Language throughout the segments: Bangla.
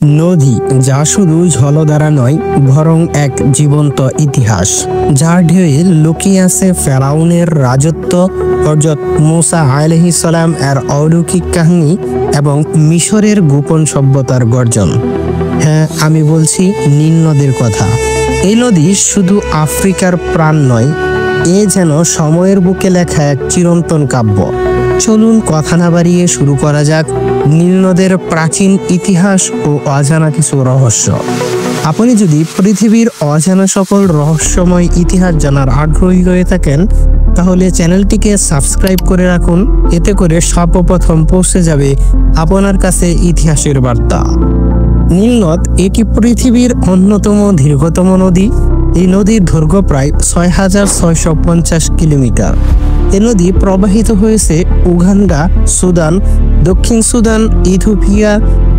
নদী যা শুধু জলধারা নয় বরং এক জীবন্ত ইতিহাস, যার ঢেউয়ে লুকিয়ে আছে ফেরাউনের রাজত্ব, হযরত মূসা আলাইহিস সালাম এর অলৌকিক কাহিনী এবং মিশরের গোপন সভ্যতার গর্জন। হ্যাঁ, আমি বলছি নীল নদীর কথা। এই নদী শুধু আফ্রিকার প্রাণ নয়, এ যেন সময়ের বুকে লেখা এক চিরন্তন কাব্য। চলুন কথা না বাড়িয়ে শুরু করা যাক নীল নদের প্রাচীন ইতিহাস ও অজানা কিছু রহস্য। আপনি যদি পৃথিবীর অজানা সকল রহস্যময় ইতিহাস জানার আগ্রহী হয়ে থাকেন, তাহলে চ্যানেলটিকে সাবস্ক্রাইব করে রাখুন। এতে করে সর্বপ্রথম পৌঁছে যাবে আপনার কাছে ইতিহাসের বার্তা। নীল নদ এটি পৃথিবীর অন্যতম দীর্ঘতম নদী। এই নদীর দৈর্ঘ্য প্রায় ৬,৬৫০ কিলোমিটার। এ নদী প্রবাহিত হয়েছে উগান্ডা, সুদান, দক্ষিণ সুদান, ইথিওপিয়া,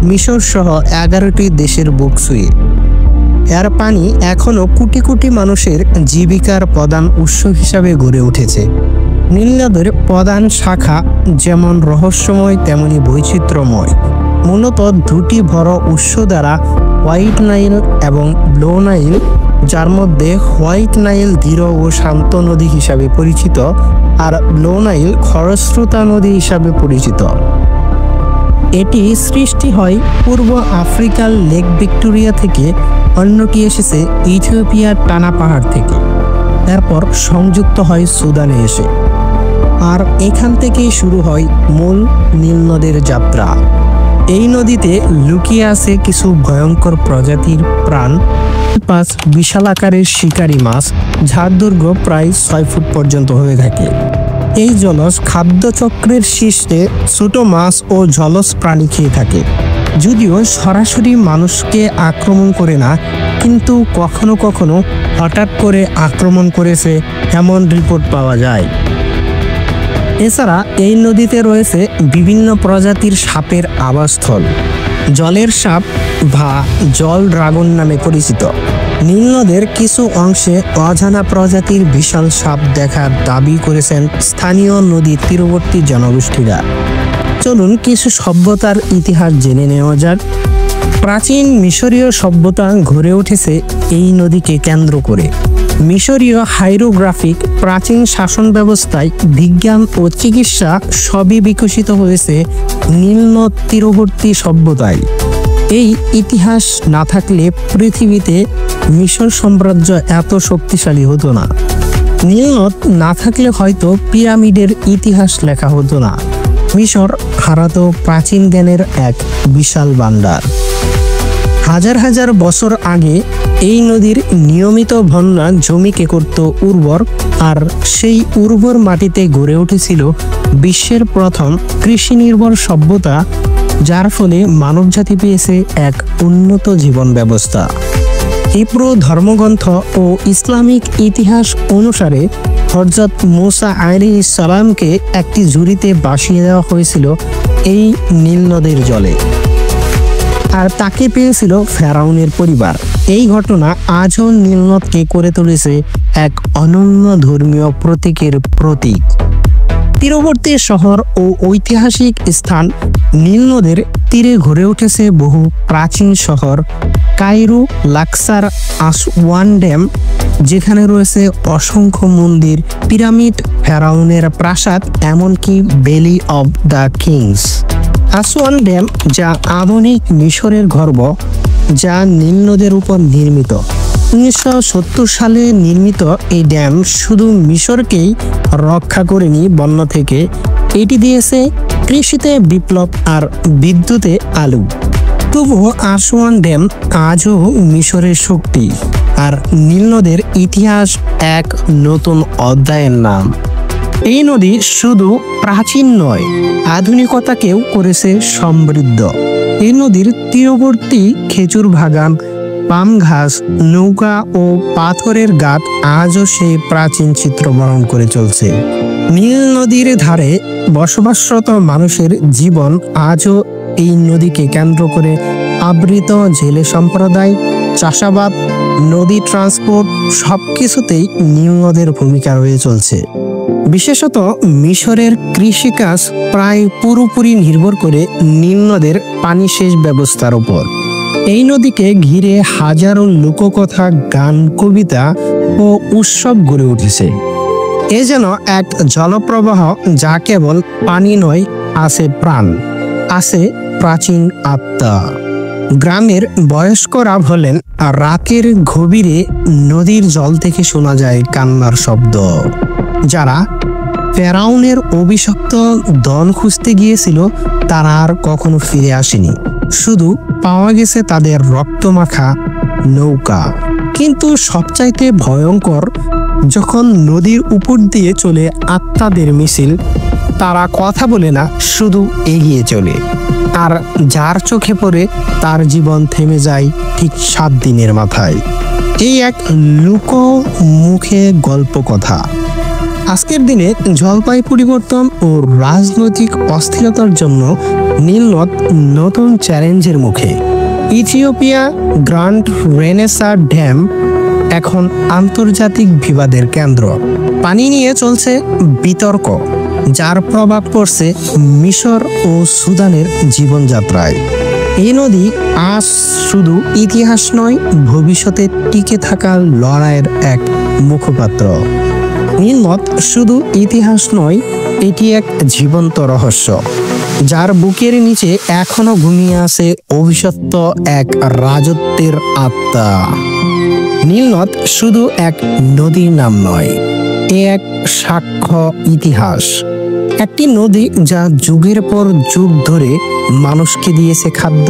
মিশর সহ ১১টি দেশের বুক ছুঁয়ে। এর পানি এখনও কোটি কোটি মানুষের জীবিকার প্রধান উৎস হিসাবে গড়ে উঠেছে। নীল নদের প্রধান শাখা যেমন রহস্যময় তেমনি বৈচিত্র্যময়। মূলত দুটি বড় উৎস দ্বারা, হোয়াইট নাইল এবং ব্লু নাইল, যার মধ্যে হোয়াইট নাইল ধীর ও শান্ত নদী হিসাবে পরিচিত আর ব্লু নাইল খরস্রোতা নদী হিসাবে পরিচিত। এটি সৃষ্টি হয় পূর্ব আফ্রিকার লেক ভিক্টোরিয়া থেকে, অন্যটি এসেছে ইথিওপিয়ার টানা পাহাড় থেকে, তারপর সংযুক্ত হয় সুদানে এসে। আর এখান থেকেই শুরু হয় মূল নীল নদের যাত্রা। এই নদীতে লুকিয়ে আছে কিছু ভয়ঙ্কর প্রজাতির প্রাণ, বিশাল আকারের শিকারী মাছ, যার দৈর্ঘ্য প্রায় ৬ ফুট পর্যন্ত হয়ে থাকে। এই জলজ খাদ্যচক্রের শীর্ষে ছোট মাছ ও জলজ প্রাণী খেয়ে থাকে। যদিও সরাসরি মানুষকে আক্রমণ করে না, কিন্তু কখনো কখনো হঠাৎ করে আক্রমণ করেছে এমন রিপোর্ট পাওয়া যায়। এছাড়া এই নদীতে রয়েছে বিভিন্ন প্রজাতির সাপের আবাসস্থল। জলের সাপ বা জল ড্রাগন নামে পরিচিত। নীল নদের কিছু অংশে অজানা প্রজাতির বিশাল সাপ দেখার দাবি করেছেন স্থানীয় নদীর তীরবর্তী জনগোষ্ঠীরা। চলুন কিছু সভ্যতার ইতিহাস জেনে নেওয়া যাক। প্রাচীন মিশরীয় সভ্যতা গড়ে উঠেছে এই নদীকে কেন্দ্র করে। মিশরীয় হাইরোগ্রাফিক প্রাচীন শাসন ব্যবস্থায় বিজ্ঞান ও চিকিৎসা সবই বিকশিত হয়েছে নীল নদ তীরবর্তী সভ্যতায়। এই ইতিহাস না থাকলে পৃথিবীতে মিশর সাম্রাজ্য এত শক্তিশালী হতো না। নীল নদ না থাকলে হয়তো পিরামিডের ইতিহাস লেখা হতো না। মিশর হারাতো প্রাচীন জ্ঞানের এক বিশাল ভান্ডার। হাজার হাজার বছর আগে এই নদীর নিয়মিত বন্যা জমিকে করত উর্বর, আর সেই উর্বর মাটিতে গড়ে উঠেছিল বিশ্বের প্রথম কৃষি নির্ভর সভ্যতা, যার ফলে মানবজাতি পেয়েছে এক উন্নত জীবন ব্যবস্থা। হিব্রু ধর্মগ্রন্থ ও ইসলামিক ইতিহাস অনুসারে হযরত মূসা আলাইহিস সালামকে একটি ঝুড়িতে ভাসিয়ে দেওয়া হয়েছিল এই নীল নদের জলে, আর তাকে পেয়েছিল ফেরাউনের পরিবার। এই ঘটনা আজও নীল নদকে করে তুলেছে এক অনন্য ধর্মীয় প্রতীকের প্রতীক। তীরবর্তী শহর ও ঐতিহাসিক স্থান নীল নদের তীরে গড়ে উঠেছে বহু প্রাচীন শহর, কায়রো, লাক্সার, আসওয়ান ড্যাম, যেখানে রয়েছে অসংখ্য মন্দির, পিরামিড, ফেরাউনের প্রাসাদ, এমনকি valley of the kings. Aswan dam, যা আধুনিক মিশরের গর্ব, যা নীল নদের উপর নির্মিত। ১৯৭০ সালে নির্মিত এই ড্যাম শুধু মিশরকেই রক্ষা করেনি বন্যা থেকে, এটি দিয়েছে কৃষিতে বিপ্লব আর বিদ্যুতে আলো। তবুও আসওয়ান ড্যাম আজও মিশরের শক্তি, আর নীল নদের ইতিহাস এক নতুন অধ্যায়ের নাম। এই নদী শুধু প্রাচীন নয়, আধুনিকতাকেও করেছে সমৃদ্ধ। এই নদীর তীরবর্তী খেজুর বাগান, পাম ঘাস, নৌকা ও পাথরের গাঁত আজও সেই প্রাচীন চিত্র বহন করে চলছে। নীল নদীর ধারে বসবাসরত মানুষের জীবন আজও এই নদীকে কেন্দ্র করে আবৃত। জেলে সম্প্রদায়, চাষাবাদ, নদী ট্রান্সপোর্ট, সবকিছুতেই নীল নদের ভূমিকা রয়ে চলছে। বিশেষত মিশরের কৃষিকাজ প্রায় পুরোপুরি নির্ভর করে নীল নদের পানি সেচ ব্যবস্থার উপর। এই নদীকে ঘিরে হাজারো লোককথা, গান, কবিতা ও উৎসব গড়ে উঠেছে। এ যেন এক জলপ্রবাহ, যা কেবল পানি নয়, আছে প্রাণ, আছে প্রাচীন আত্মা। গ্রামের বয়স্করা বলেন, রাতের গভীরে নদীর জল থেকে শোনা যায় কান্নার শব্দ। যারা ফেরাউনের অভিশপ্ত ধন খুঁজতে গিয়েছিল তারা আর কখনো ফিরে আসেনি, শুধু পাওয়া গেছে তাদের রক্তমাখা নৌকা। কিন্তু সবচাইতে ভয়ঙ্কর, যখন নদীর উপর দিয়ে চলে আত্মাদের মিছিল, তারা কথা বলে না, শুধু এগিয়ে চলে। আর যার চোখে পড়ে তার জীবন থেমে যায় ঠিক 7 দিনের মাথায়। এই এক লোকমুখে গল্প কথা। আজকের দিনে জলবায়ু পরিবর্তন ও রাজনৈতিক অস্থিরতার জন্য নীল নদ নতুন চ্যালেঞ্জের মুখে। ইথিওপিয়া গ্র্যান্ড রেনেসা ড্যাম এখন আন্তর্জাতিক বিবাদের কেন্দ্র। পানি নিয়ে চলছে বিতর্ক, যার প্রভাব পড়ছে মিশর ও সুদানের জীবনযাত্রায়। এই নদী আজ শুধু ইতিহাস নয়, ভবিষ্যতে টিকে থাকার লড়াইয়ের এক মুখপাত্র। নীল নদ শুধু ইতিহাস নয়, এটি এক জীবন্ত রহস্য, যার বুকের নিচে এখনো ঘুমিয়ে আছে অভিশপ্ত এক রাজত্বের আত্মা। নীল নদ শুধু এক নদীর নাম নয়, এ এক সাক্ষ্য ইতিহাস। একটি নদী যা যুগের পর যুগ ধরে মানুষকে দিয়েছে খাদ্য,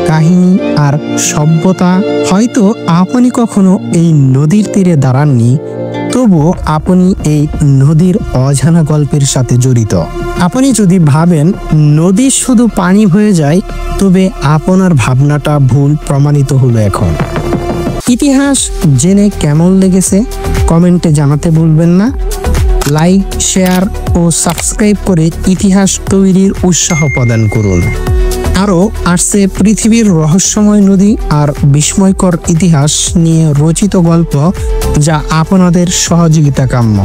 কাহিনী আর সভ্যতা। হয়তো আপনি কখনো এই নদীর তীরে দাঁড়াননি, তবুও আপনি এই নদীর অজানা গল্পের সাথে জড়িত। আপনি যদি ভাবেন নদী শুধু পানি হয়ে যায়, তবে আপনার ভাবনাটা ভুল প্রমাণিত হলো এখন। ইতিহাস জেনে কেমন লেগেছে কমেন্টে জানাতে ভুলবেন না। লাইক, শেয়ার ও সাবস্ক্রাইব করে ইতিহাস তৈরির উৎসাহ প্রদান করুন। আরও আসছে পৃথিবীর রহস্যময় নদী আর বিস্ময়কর ইতিহাস নিয়ে রচিত গল্প, যা আপনাদের সহযোগিতা কাম্য।